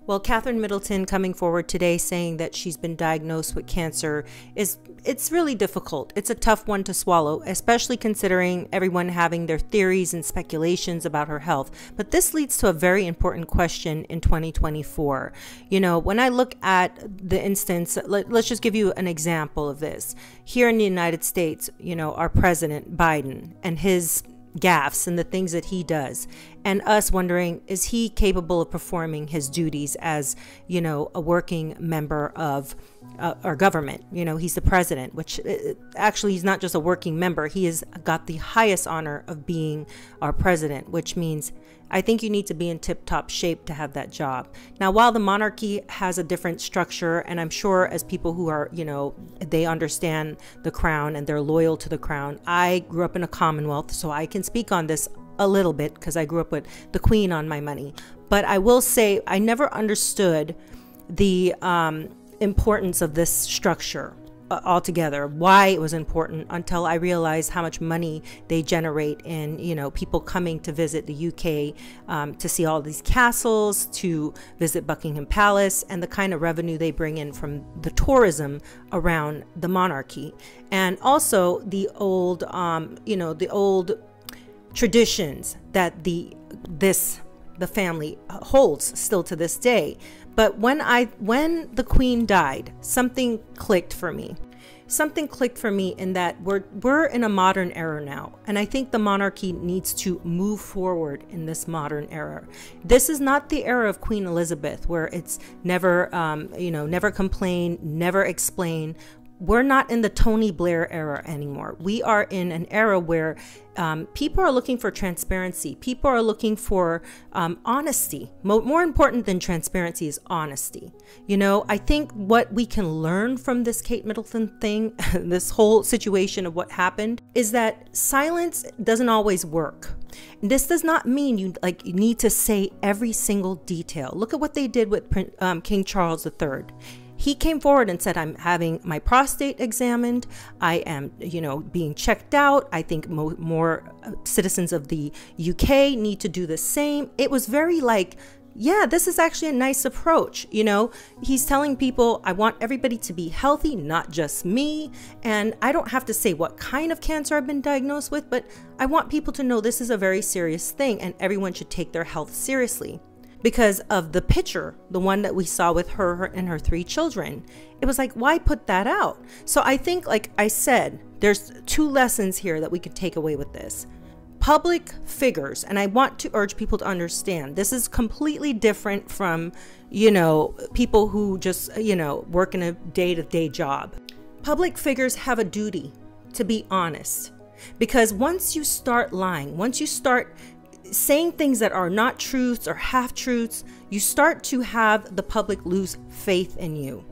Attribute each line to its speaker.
Speaker 1: Well, Catherine Middleton coming forward today saying that she's been diagnosed with cancer it's really difficult. It's a tough one to swallow, especially considering everyone having their theories and speculations about her health. But this leads to a very important question in 2024. You know, when I look at the instance, let's just give you an example of this. Here in the United States, you know, our president Biden and his gaffes and the things that he does, and us wondering, is he capable of performing his duties as, you know, a working member of our government? You know, he's the president, which actually he's not just a working member. He has got the highest honor of being our president, which means I think you need to be in tip-top shape to have that job. Now, while the monarchy has a different structure, and I'm sure as people who are, you know, they understand the crown and they're loyal to the crown. I grew up in a commonwealth, so I can speak on this a little bit because I grew up with the queen on my money. But I will say I never understood the importance of this structure altogether, why it was important, until I realized how much money they generate in, you know, people coming to visit the UK to see all these castles, to visit Buckingham Palace, and the kind of revenue they bring in from the tourism around the monarchy. And also the old, you know, the old traditions that the family holds still to this day. But when the queen died, something clicked for me. Something clicked for me in that we're in a modern era now, and I think the monarchy needs to move forward in this modern era. This is not the era of Queen Elizabeth, where it's never, you know, never complain, never explain. We're not in the Tony Blair era anymore. We are in an era where people are looking for transparency. People are looking for honesty. More important than transparency is honesty. You know, I think what we can learn from this Kate Middleton thing, this whole situation of what happened, is that silence doesn't always work. And this does not mean you need to say every single detail. Look at what they did with King Charles III. He came forward and said, I'm having my prostate examined. I am, you know, being checked out. I think more citizens of the UK need to do the same. It was very like, yeah, this is actually a nice approach. You know, he's telling people, I want everybody to be healthy, not just me. And I don't have to say what kind of cancer I've been diagnosed with, but I want people to know this is a very serious thing and everyone should take their health seriously. Because of the picture, the one that we saw with her and her 3 children. It was like, why put that out? So I think, like I said, there's 2 lessons here that we could take away with this. Public figures, and I want to urge people to understand, this is completely different from, you know, people who just, you know, work in a day-to-day job. Public figures have a duty to be honest. Because once you start lying, once you start saying things that are not truths or half truths, you start to have the public lose faith in you.